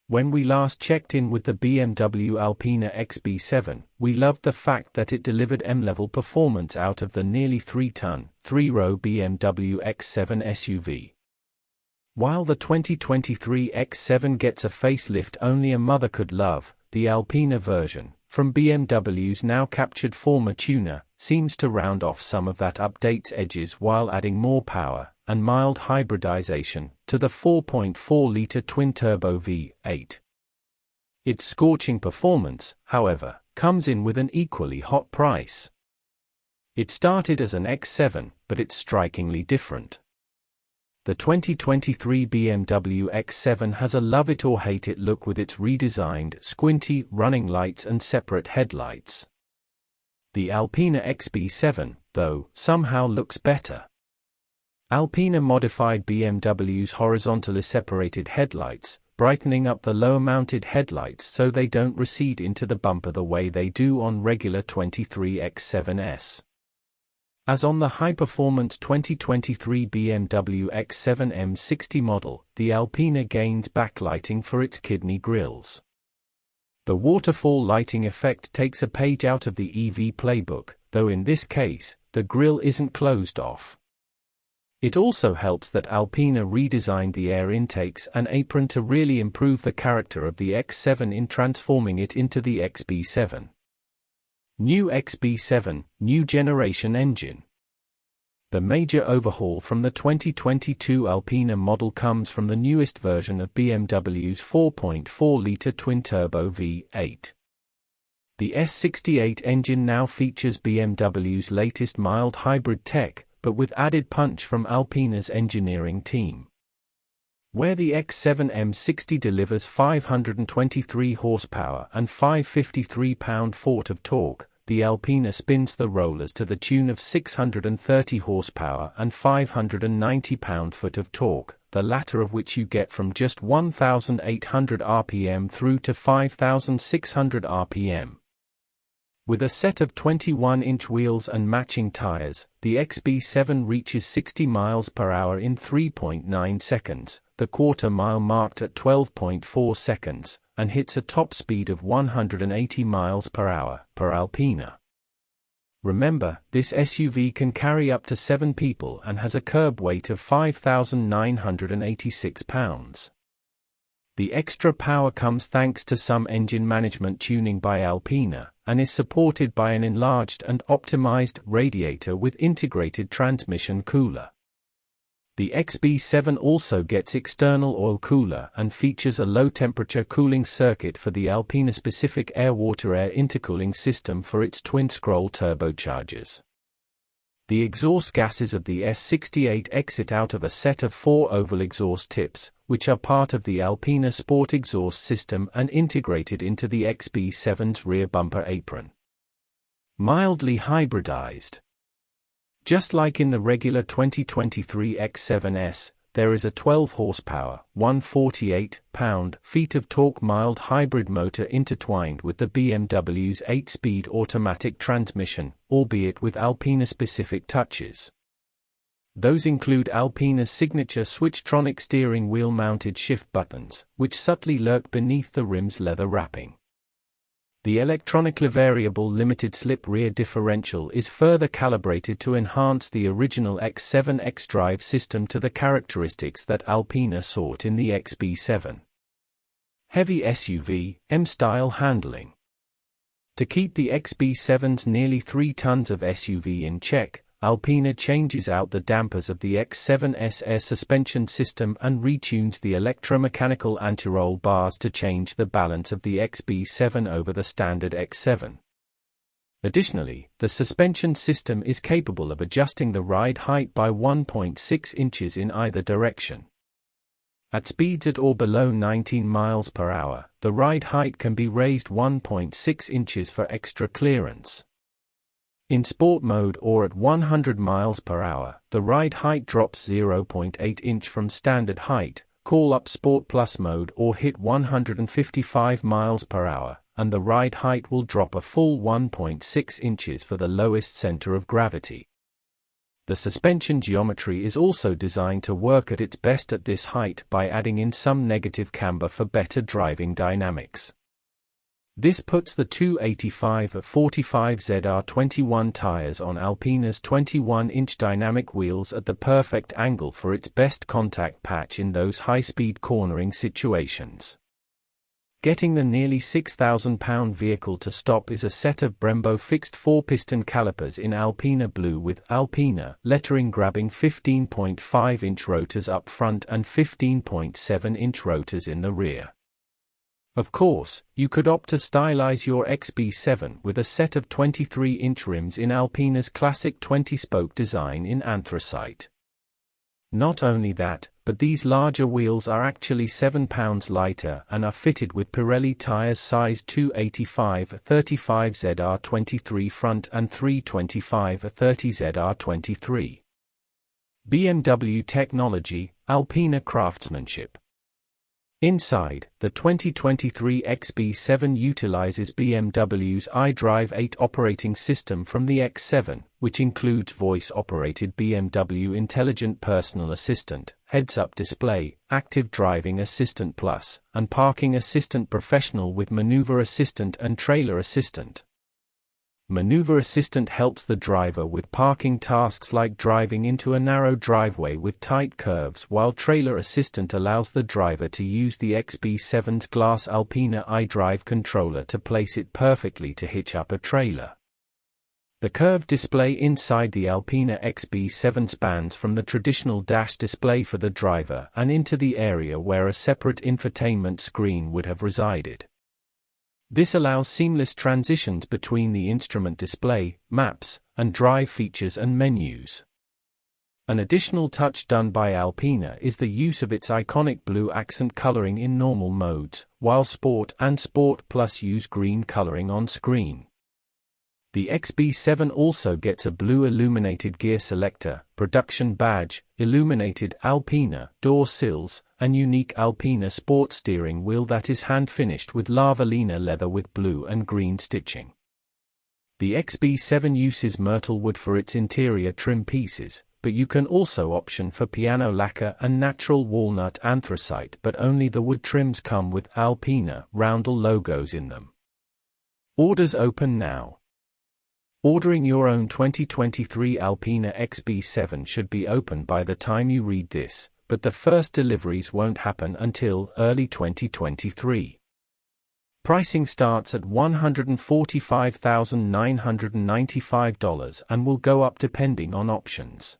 When we last checked in with the BMW Alpina XB7, we loved the fact that it delivered M-level performance out of the nearly 3-ton, 3-row BMW X7 SUV. While the 2023 X7 gets a facelift only a mother could love, the Alpina version, from BMW's now captured former tuner, seems to round off some of that update's edges while adding more power and mild hybridization to the 4.4-liter twin-turbo V8. Its scorching performance, however, comes in with an equally hot price. It started as an X7, but it's strikingly different. The 2023 BMW X7 has a love-it-or-hate-it look with its redesigned, squinty, running lights and separate headlights. The Alpina XB7, though, somehow looks better. Alpina modified BMW's horizontally separated headlights, brightening up the lower-mounted headlights so they don't recede into the bumper the way they do on regular 23 X7s. As on the high-performance 2023 BMW X7 M60 model, the Alpina gains backlighting for its kidney grilles. The waterfall lighting effect takes a page out of the EV playbook, though in this case, the grille isn't closed off. It also helps that Alpina redesigned the air intakes and apron to really improve the character of the X7 in transforming it into the XB7. New XB7, new generation engine. The major overhaul from the 2022 Alpina model comes from the newest version of BMW's 4.4-liter twin-turbo V8. The S68 engine now features BMW's latest mild hybrid tech, but with added punch from Alpina's engineering team. Where the X7 M60 delivers 523 horsepower and 553 pound-feet of torque, the Alpina spins the rollers to the tune of 630 horsepower and 590 pound-feet of torque, the latter of which you get from just 1,800 RPM through to 5,600 RPM. With a set of 21-inch wheels and matching tires, the XB7 reaches 60 miles per hour in 3.9 seconds, the quarter-mile marked at 12.4 seconds, and hits a top speed of 180 miles per hour, per Alpina. Remember, this SUV can carry up to 7 people and has a curb weight of 5,986 pounds. The extra power comes thanks to some engine management tuning by Alpina, and is supported by an enlarged and optimized radiator with integrated transmission cooler. The XB7 also gets external oil cooler and features a low-temperature cooling circuit for the Alpina-specific air-water-air intercooling system for its twin-scroll turbochargers. The exhaust gases of the S68 exit out of a set of 4 oval exhaust tips, which are part of the Alpina Sport exhaust system and integrated into the XB7's rear bumper apron. Mildly hybridized. Just like in the regular 2023 X7S, there is a 12 horsepower, 148 pound-feet of torque mild hybrid motor intertwined with the BMW's 8-speed automatic transmission, albeit with Alpina-specific touches. Those include Alpina's signature Switchtronic steering wheel-mounted shift buttons, which subtly lurk beneath the rim's leather wrapping. The electronically variable limited-slip rear differential is further calibrated to enhance the original X7 xDrive system to the characteristics that Alpina sought in the XB7. Heavy SUV, M-style handling. To keep the XB7's nearly 3 tons of SUV in check, Alpina changes out the dampers of the X7's air suspension system and retunes the electromechanical anti-roll bars to change the balance of the XB7 over the standard X7. Additionally, the suspension system is capable of adjusting the ride height by 1.6 inches in either direction. At speeds at or below 19 miles per hour, the ride height can be raised 1.6 inches for extra clearance. In sport mode or at 100 miles per hour, the ride height drops 0.8 inch from standard height. Call up Sport Plus mode or hit 155 miles per hour, and the ride height will drop a full 1.6 inches for the lowest center of gravity. The suspension geometry is also designed to work at its best at this height by adding in some negative camber for better driving dynamics. This puts the 285/45 ZR21 tires on Alpina's 21-inch dynamic wheels at the perfect angle for its best contact patch in those high-speed cornering situations. Getting the nearly £6,000 vehicle to stop is a set of Brembo fixed 4-piston calipers in Alpina blue with Alpina lettering grabbing 15.5-inch rotors up front and 15.7-inch rotors in the rear. Of course, you could opt to stylize your XB7 with a set of 23-inch rims in Alpina's classic 20-spoke design in anthracite. Not only that, but these larger wheels are actually 7 pounds lighter and are fitted with Pirelli tires size 285/35 ZR23 front and 325/30 ZR23. BMW technology, Alpina craftsmanship. Inside, the 2023 XB7 utilizes BMW's iDrive 8 operating system from the X7, which includes voice-operated BMW Intelligent Personal Assistant, heads-up display, Active Driving Assistant Plus, and Parking Assistant Professional with Maneuver Assistant and Trailer Assistant. Maneuver Assistant helps the driver with parking tasks like driving into a narrow driveway with tight curves, while Trailer Assistant allows the driver to use the XB7's glass Alpina iDrive controller to place it perfectly to hitch up a trailer. The curved display inside the Alpina XB7 spans from the traditional dash display for the driver and into the area where a separate infotainment screen would have resided. This allows seamless transitions between the instrument display, maps, and drive features and menus. An additional touch done by Alpina is the use of its iconic blue accent coloring in normal modes, while Sport and Sport Plus use green coloring on screen. The XB7 also gets a blue illuminated gear selector, production badge, illuminated Alpina door sills, and unique Alpina sport steering wheel that is hand-finished with Lavalina leather with blue and green stitching. The XB7 uses myrtle wood for its interior trim pieces, but you can also option for piano lacquer and natural walnut anthracite, but only the wood trims come with Alpina roundel logos in them. Orders open now. Ordering your own 2023 Alpina XB7 should be open by the time you read this, but the first deliveries won't happen until early 2023. Pricing starts at $145,995 and will go up depending on options.